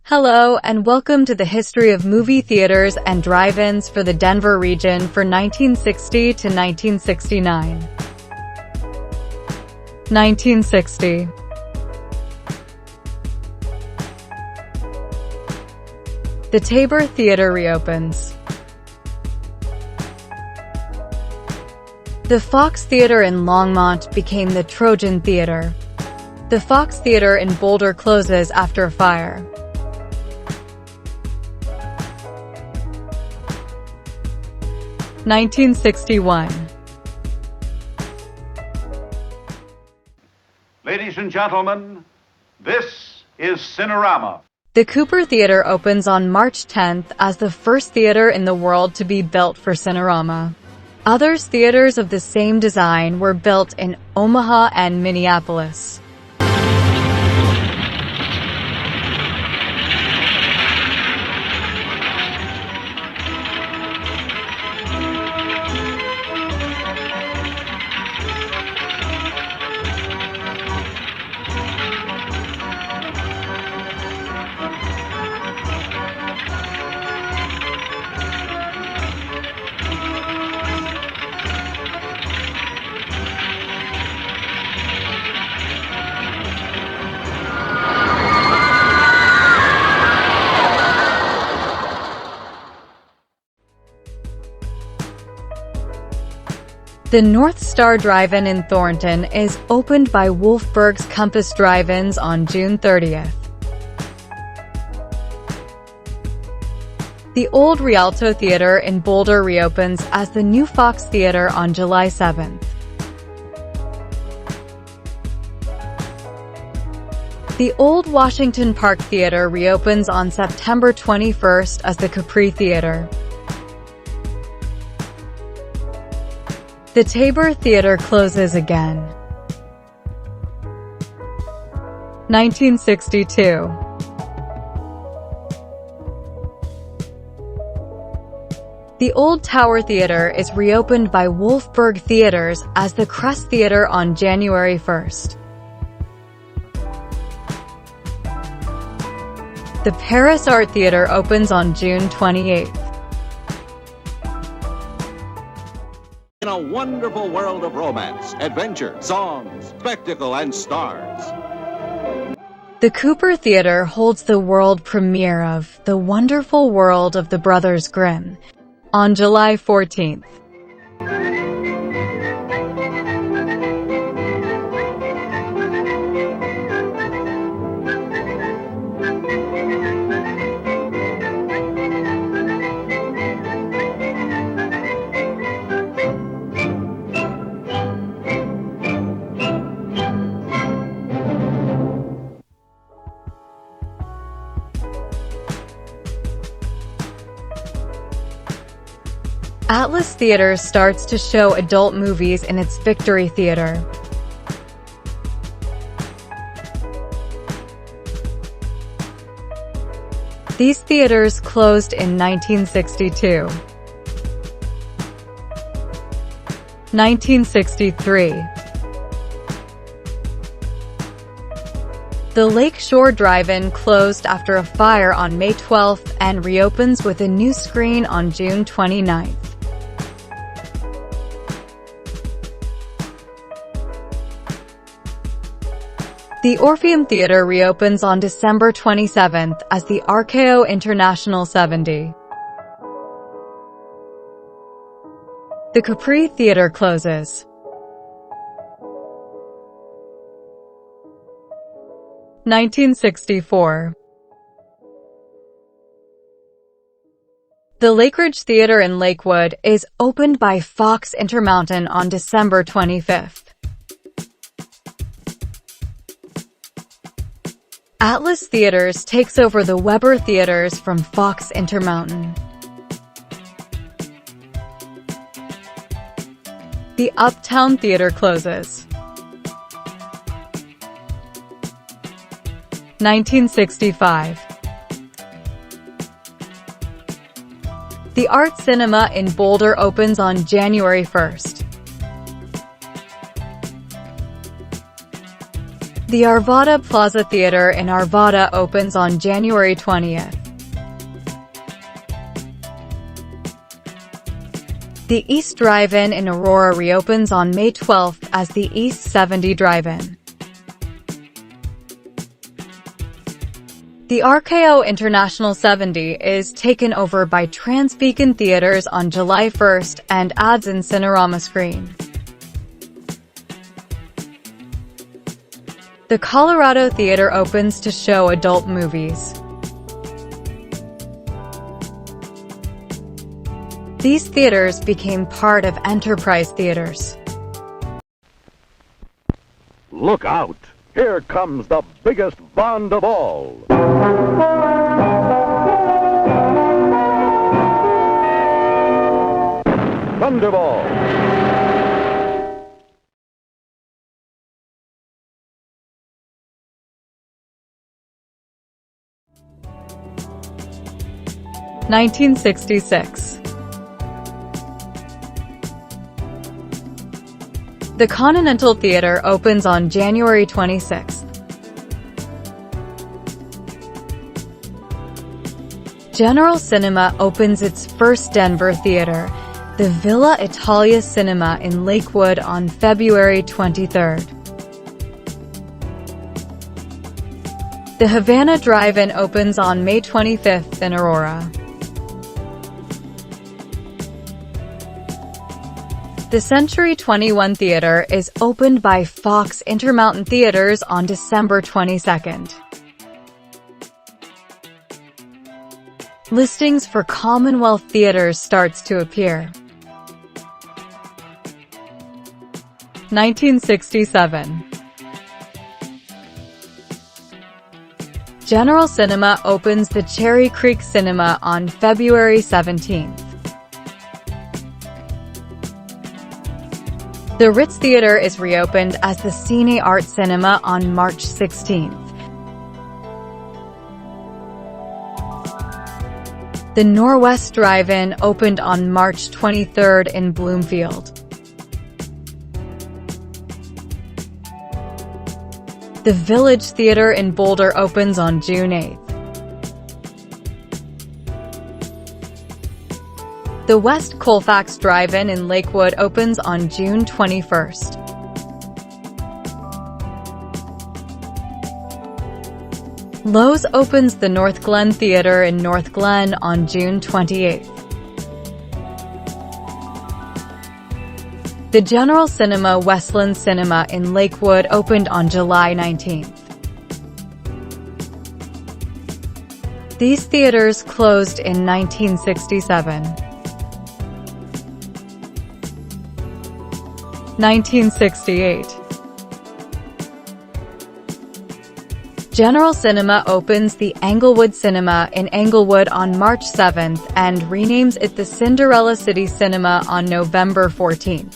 Hello, and welcome to the history of movie theaters and drive-ins for the Denver region for 1960 to 1969. 1960. The Tabor Theater reopens. The Fox Theater in Longmont became the Trojan Theater. The Fox Theater in Boulder closes after a fire. 1961. Ladies and gentlemen, this is Cinerama. The Cooper Theater opens on March 10th as the first theater in the world to be built for Cinerama. Other theaters of the same design were built in Omaha and Minneapolis. The North Star Drive-In in Thornton is opened by Wolfberg's Compass Drive-Ins on June 30th. The old Rialto Theater in Boulder reopens as the new Fox Theater on July 7th. The old Washington Park Theater reopens on September 21st as the Capri Theater. The Tabor Theater closes again. 1962. The Old Tower Theater is reopened by Wolfberg Theaters as the Crest Theater on January 1st. The Paris Art Theater opens on June 28th. In a wonderful world of romance, adventure, songs, spectacle, and stars. The Cooper Theater holds the world premiere of The Wonderful World of the Brothers Grimm on July 14th. Atlas Theater starts to show adult movies in its Victory Theater. These theaters closed in 1962. 1963. The Lake Shore Drive-In closed after a fire on May 12th and reopens with a new screen on June 29th. The Orpheum Theater reopens on December 27th as the RKO International 70. The Capri Theater closes. 1964. The Lakeridge Theater in Lakewood is opened by Fox Intermountain on December 25th. Atlas Theaters takes over the Weber Theaters from Fox Intermountain. The Uptown Theater closes. 1965. The Art Cinema in Boulder opens on January 1st. The Arvada Plaza Theatre in Arvada opens on January 20th. The East Drive-In in Aurora reopens on May 12th as the East 70 Drive-In. The RKO International 70 is taken over by Transbeacon Theatres on July 1st and adds an Cinerama screen. The Colorado Theater opens to show adult movies. These theaters became part of Enterprise Theaters. Look out! Here comes the biggest Bond of all. Thunderball. (1966). The Continental Theater opens on January 26th. General Cinema opens its first Denver theater, the Villa Italia Cinema in Lakewood on February 23rd. The Havana Drive-In opens on May 25th in Aurora. The Century 21 Theater is opened by Fox Intermountain Theatres on December 22nd. Listings for Commonwealth Theatres starts to appear. 1967. General Cinema opens the Cherry Creek Cinema on February 17th. The Ritz Theater is reopened as the Cine Art Cinema on March 16th. The Norwest Drive-In opened on March 23rd in Bloomfield. The Village Theater in Boulder opens on June 8th. The West Colfax Drive-In in Lakewood opens on June 21st. Lowe's opens the North Glen Theater in North Glen on June 28th. The General Cinema Westland Cinema in Lakewood opened on July 19th. These theaters closed in 1967. 1968. General Cinema opens the Englewood Cinema in Englewood on March 7th and renames it the Cinderella City Cinema on November 14th.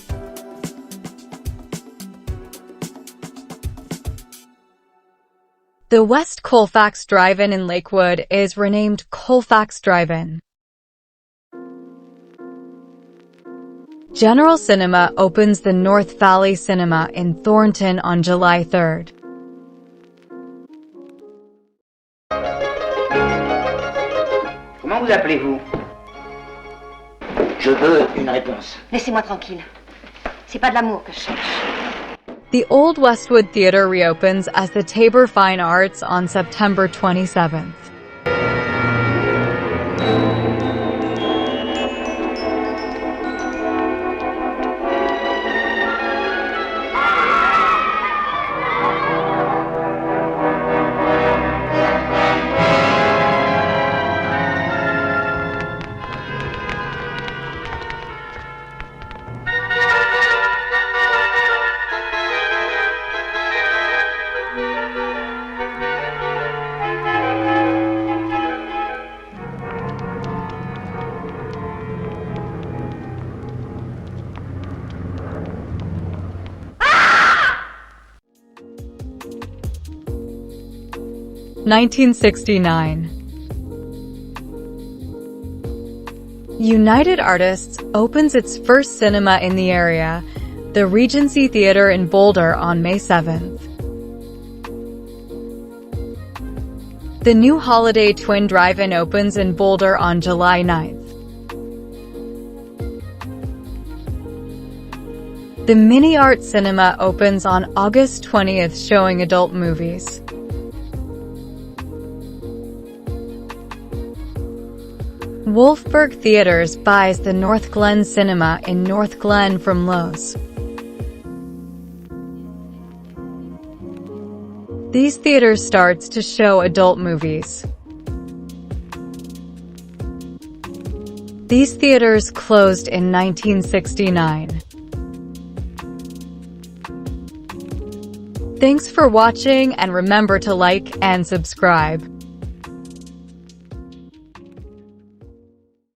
The West Colfax Drive-In in Lakewood is renamed Colfax Drive-In. General Cinema opens the North Valley Cinema in Thornton on July 3rd. Comment vous appelez-vous? Je veux une réponse. Laissez-moi tranquille. C'est pas de l'amour que je cherche. The Old Westwood Theater reopens as the Tabor Fine Arts on September 27th. (1969). United Artists opens its first cinema in the area, the Regency Theater in Boulder on May 7th. The new Holiday Twin Drive-In opens in Boulder on July 9th. The Mini Art Cinema opens on August 20th, showing adult movies. Wolfberg Theaters buys the North Glen Cinema in North Glen from Lowe's. These theaters starts to show adult movies. These theaters closed in 1969. Thanks for watching, and remember to like and subscribe.